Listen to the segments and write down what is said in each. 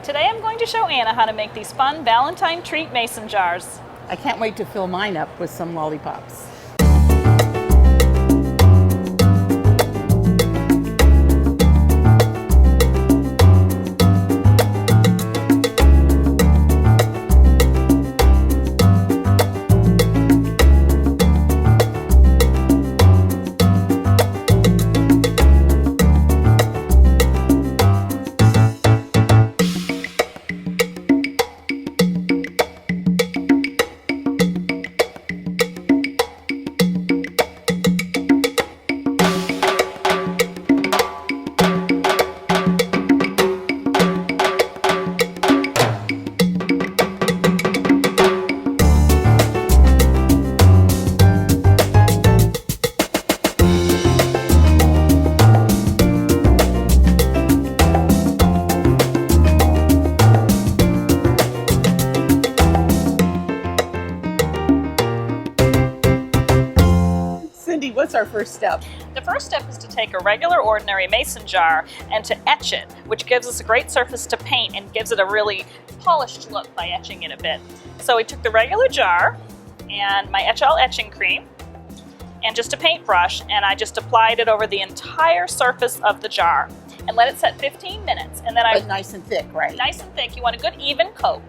Today I'm going to show Anna how to make these fun Valentine treat mason jars. I can't wait to fill mine up with some lollipops. Cindy, what's our first step? The first step is to take a regular ordinary mason jar and to etch it, which gives us a great surface to paint and gives it a really polished look by etching it a bit. So we took the regular jar and my Etch-All etching cream and just a paintbrush, and I just applied it over the entire surface of the jar and let it set 15 minutes. And then But nice and thick, right? Nice and thick. You want a good even coat.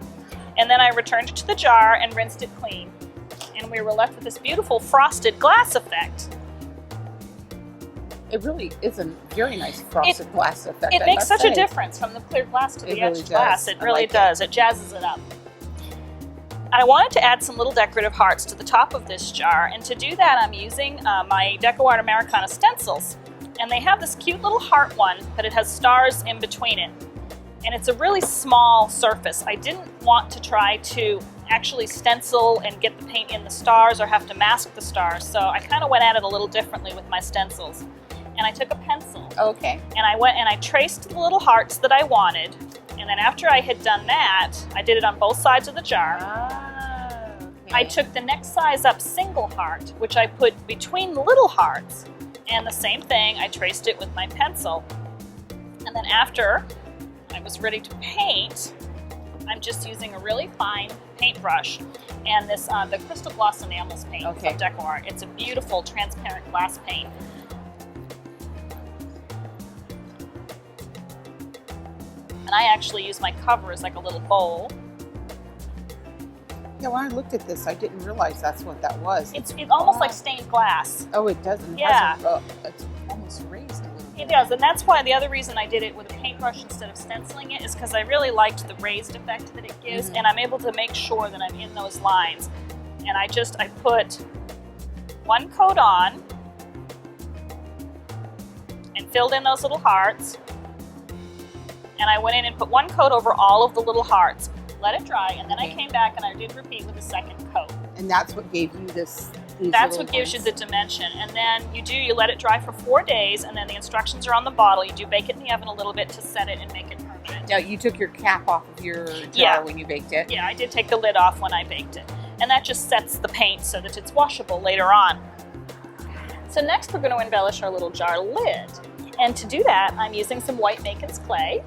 And then I returned it to the jar and rinsed it clean. And we were left with this beautiful frosted glass effect. It really is a very nice frosted glass effect. It makes such a difference from the clear glass to the etched glass. It really does. It jazzes it up. I wanted to add some little decorative hearts to the top of this jar, and to do that I'm using my Deco Art Americana stencils. And they have this cute little heart one, but it has stars in between it. And it's a really small surface. I didn't want to try to actually stencil and get the paint in the stars or have to mask the stars, so I kind of went at it a little differently with my stencils. And I took a pencil. Okay. And I went and I traced the little hearts that I wanted. And then after I had done that, I did it on both sides of the jar. Okay. I took the next size up single heart, which I put between the little hearts. And the same thing, I traced it with my pencil. And then after I was ready to paint, I'm just using a really fine paintbrush and this the Crystal Gloss Enamels paint from Deco Art. It's a beautiful transparent glass paint. And I actually use my cover as like a little bowl. Yeah, when I looked at this, I didn't realize that's what that was. It's almost like stained glass. Oh, it doesn't. Yeah. It's almost raised a little bit. It does, and that's why the other reason I did it with a paintbrush instead of stenciling it is because I really liked the raised effect that it gives, and I'm able to make sure that I'm in those lines. And I put one coat on and filled in those little hearts. And I went in and put one coat over all of the little hearts. Let it dry, and then I came back and I did repeat with a second coat. And that's what gave you this. That's what gives you the dimension. And then you let it dry for 4 days, and then the instructions are on the bottle. You do bake it in the oven a little bit to set it and make it permanent. Now, you took your cap off of your jar when you baked it? Yeah, I did take the lid off when I baked it. And that just sets the paint so that it's washable later on. So next we're going to embellish our little jar lid. And to do that, I'm using some white Macon's clay,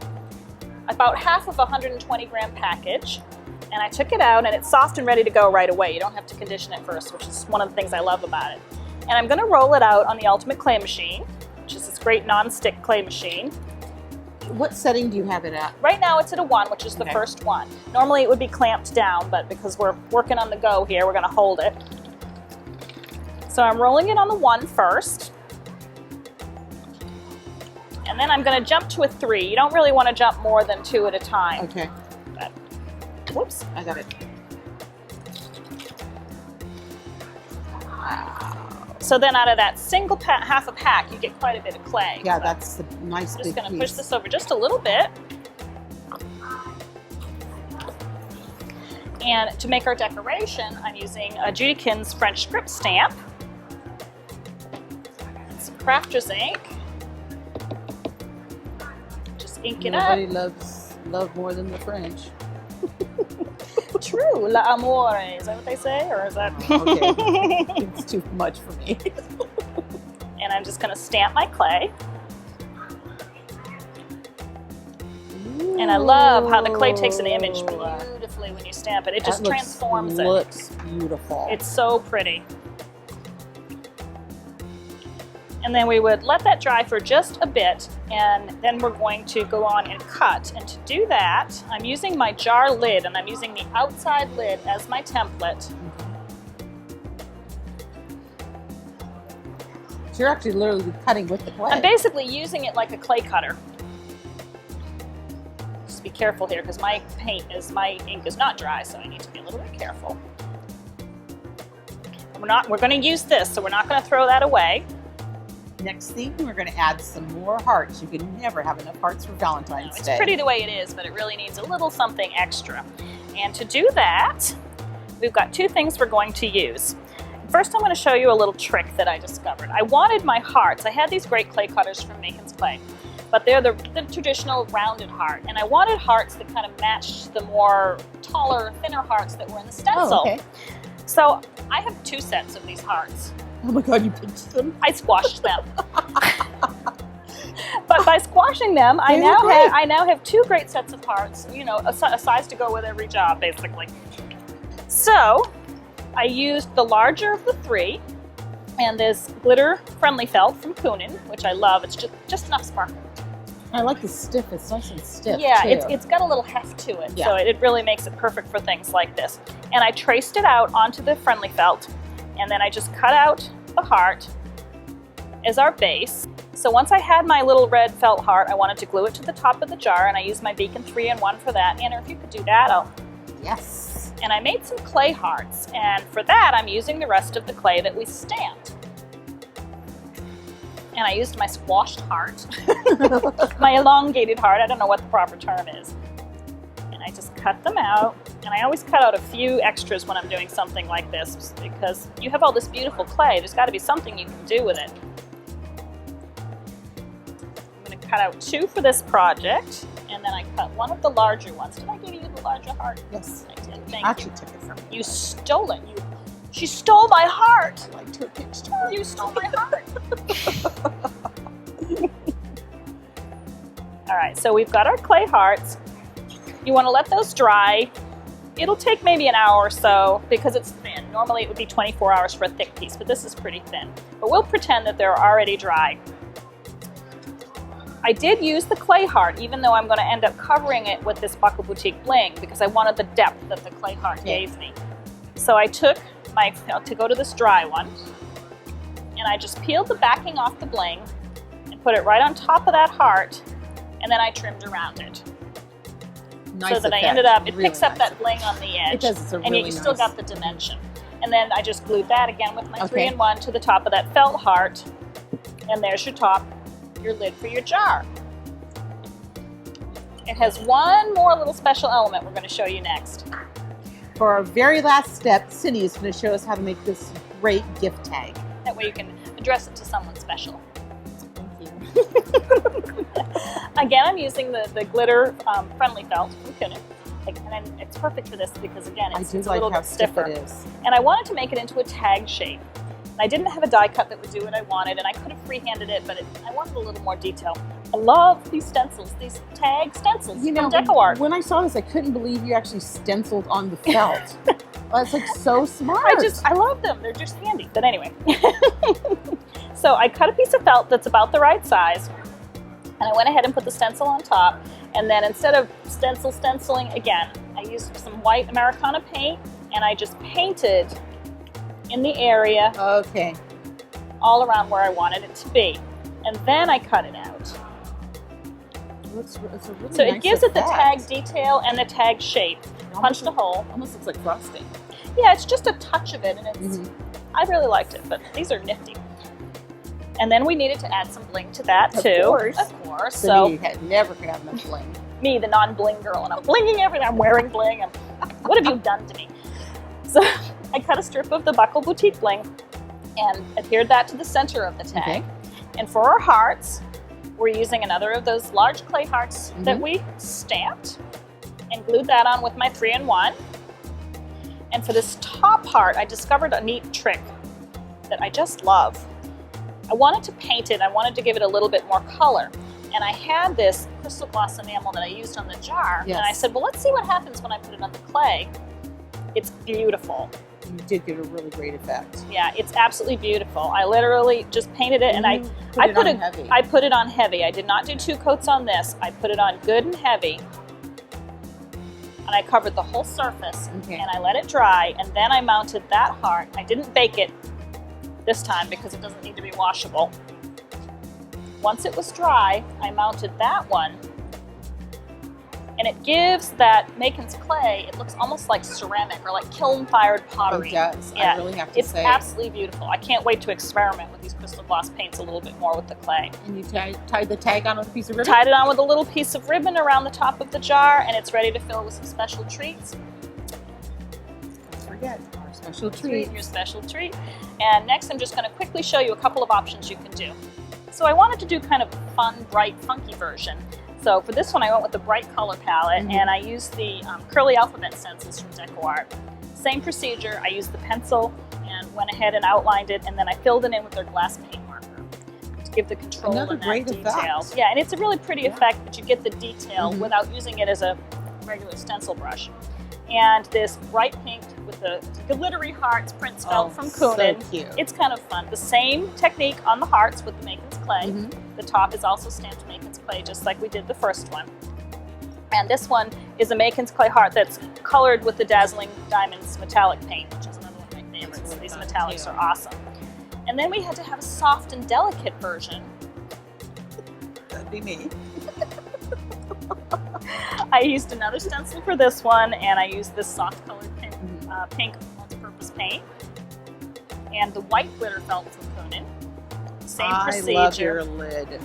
about half of a 120 gram package. And I took it out, and it's soft and ready to go right away. You don't have to condition it first, which is one of the things I love about it. And I'm going to roll it out on the Ultimate Clay Machine, which is this great non-stick clay machine. What setting do you have it at? Right now it's at a 1, which is the first one. Normally it would be clamped down, but because we're working on the go here, we're going to hold it. So I'm rolling it on the 1 first. And then I'm going to jump to a 3. You don't really want to jump more than 2 at a time. Okay. But, whoops. I got it. So then out of that single half a pack, you get quite a bit of clay. Yeah, so that's the nice big piece. I'm just going to push this over just a little bit. And to make our decoration, I'm using a Judykins French script stamp, and some Crafter's ink. Just ink it up. Nobody loves love more than the French. True, l'amore, is that what they say, or is that? Okay, it's too much for me. And I'm just going to stamp my clay. Ooh, And I love how the clay takes an image beautifully when you stamp it. It just transforms it. It looks beautiful. It's so pretty. And then we would let that dry for just a bit, and then we're going to go on and cut. And to do that, I'm using my jar lid, and I'm using the outside lid as my template. So you're actually literally cutting with the clay. I'm basically using it like a clay cutter. Just be careful here, because my ink is not dry, so I need to be a little bit careful. We're going to use this, so we're not going to throw that away. Next thing, we're going to add some more hearts. You can never have enough hearts for Valentine's Day. It's pretty the way it is, but it really needs a little something extra. And to do that, we've got two things we're going to use. First, I'm going to show you a little trick that I discovered. I wanted my hearts. I had these great clay cutters from Macon's Clay, but they're the traditional rounded heart. And I wanted hearts that kind of matched the more taller, thinner hearts that were in the stencil. Oh, okay. So I have two sets of these hearts. Oh my God, you pinched them? I squashed them. But by squashing them, I now have two great sets of hearts, you know, a size to go with every job, basically. So I used the larger of the three, and this glitter friendly felt from Kunin, which I love. It's just enough sparkle. I like the stiff. It's nice and stiff. Yeah, too. It's got a little heft to it, Yeah. so it really makes it perfect for things like this. And I traced it out onto the friendly felt, and then I just cut out the heart as our base. So once I had my little red felt heart, I wanted to glue it to the top of the jar, and I used my Beacon 3-in-1 for that. Anna, if you could do that, Yes. And I made some clay hearts, and for that I'm using the rest of the clay that we stamped. And I used my squashed heart, my elongated heart, I don't know what the proper term is. And I just cut them out, and I always cut out a few extras when I'm doing something like this, because you have all this beautiful clay, there's got to be something you can do with it. I'm going to cut out two for this project, and then I cut one of the larger ones. Did I give you the larger heart? Yes. I did, thank you. I actually took it from you. You stole it. She stole my heart. I liked her picture. You stole my heart. All right, so we've got our clay hearts. You want to let those dry. It'll take maybe an hour or so because it's thin. Normally it would be 24 hours for a thick piece, but this is pretty thin. But we'll pretend that they're already dry. I did use the clay heart, even though I'm going to end up covering it with this Buckle Boutique bling because I wanted the depth that the clay heart gave me. So I took to go to this dry one, and I just peeled the backing off the bling and put it right on top of that heart, and then I trimmed around it. Nice so that effect. I ended up, it really picks up nice that bling on the edge. It does, it's a and really yet you still nice. got the dimension. And then I just glued that again with my Okay. 3-in-1 to the top of that felt heart, and there's your top, your lid for your jar. It has one more little special element we're going to show you next. For our very last step, Cindi is going to show us how to make this great gift tag. That way you can address it to someone special. Thank you. Again, I'm using the glitter friendly felt from Kunin. And it's perfect for this because, again, it's a little bit stiffer. It is. And I wanted to make it into a tag shape. And I didn't have a die cut that would do what I wanted, and I could have freehanded it, but I wanted a little more detail. I love these stencils, these tag stencils from DecoArt. When I saw this, I couldn't believe you actually stenciled on the felt. That's like so smart. I love them. They're just handy. But anyway. So I cut a piece of felt that's about the right size, and I went ahead and put the stencil on top. And then instead of stenciling again, I used some white Americana paint, and I just painted in the area all around where I wanted it to be. And then I cut it out. It's a really So nice it gives it the effect. tag detail and the tag shape. Punched a hole. Almost looks like frosting. Yeah, it's just a touch of it, and it's I really liked it, but these are nifty. And then we needed to add some bling to that too. Of course. So you never could have enough bling. Me, the non-bling girl, and I'm blinging everything. I'm wearing bling. What have you done to me? So I cut a strip of the Buckle Boutique bling and adhered that to the center of the tag. Okay. And for our hearts, we're using another of those large clay hearts that we stamped and glued that on with my 3-in-1. And for this top heart, I discovered a neat trick that I just love. I wanted to paint it, I wanted to give it a little bit more color. And I had this crystal gloss enamel that I used on the jar, Yes. and I said, well, let's see what happens when I put it on the clay. It's beautiful. You did get a really great effect. Yeah, it's absolutely beautiful. I literally just painted it, and I put it on heavy. I put it on heavy. I did not do 2 coats on this. I put it on good and heavy, and I covered the whole surface, and I let it dry, and then I mounted that heart. I didn't bake it this time because it doesn't need to be washable. Once it was dry, I mounted that one, and it gives that Macon's clay, it looks almost like ceramic or like kiln-fired pottery. It does. Yeah, I really have to it's say. absolutely beautiful. I can't wait to experiment with these crystal gloss paints a little bit more with the clay. And you tied the tag on with a piece of ribbon? Tied it on with a little piece of ribbon around the top of the jar, and it's ready to fill with some special treats. Don't forget our special treat. Your special treat. And next I'm just going to quickly show you a couple of options you can do. So I wanted to do kind of a fun, bright, funky version. So for this one I went with the bright color palette, and I used the curly alphabet stencils from DecoArt. Same procedure, I used the pencil and went ahead and outlined it, and then I filled it in with their glass paint marker to give the control Another and that great detail. effect. Yeah, and it's a really pretty effect, but you get the detail without using it as a regular stencil brush. And this bright pink with the glittery hearts print spelled from Kunin. So cute. It's kind of fun. The same technique on the hearts with the Macon's clay. The top is also stamped Macon's clay, just like we did the first one. And this one is a Macon's clay heart that's colored with the Dazzling Diamonds metallic paint, which is another one of my favorites. Really These fun, metallics too. are awesome. And then we had to have a soft and delicate version. That'd be me. I used another stencil for this one, and I used this soft colored pink multi-purpose paint. And the white glitter felt from Kunin. Same procedure. I love your lid.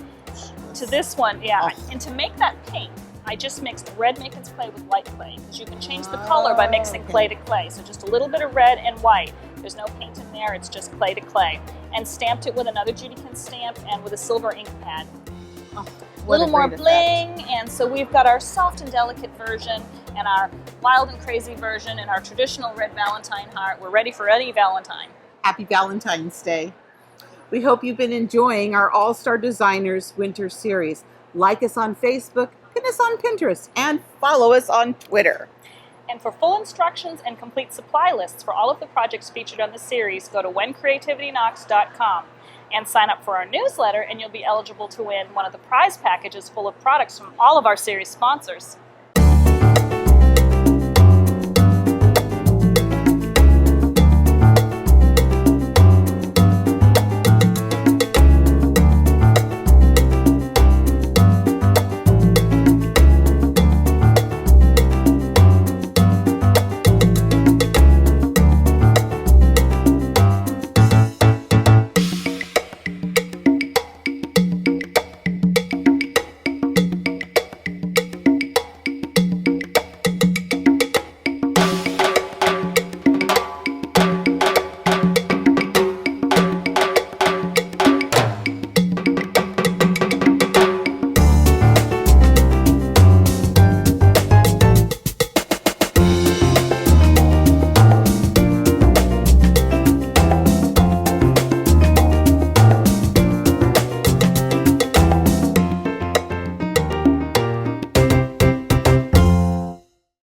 To this one, yeah. And to make that pink, I just mixed red Macon's clay with white clay, because you can change the color by mixing clay to clay. So just a little bit of red and white. There's no paint in there, it's just clay to clay. And stamped it with another Judykin stamp and with a silver ink pad. A little more bling, and so we've got our soft and delicate version and our wild and crazy version and our traditional red Valentine heart. We're ready for any Valentine. Happy Valentine's Day. We hope you've been enjoying our All-Star Designers Winter Series. Like us on Facebook, pin us on Pinterest, and follow us on Twitter. And for full instructions and complete supply lists for all of the projects featured on the series, go to whencreativityknocks.com. and sign up for our newsletter, and you'll be eligible to win one of the prize packages full of products from all of our series sponsors.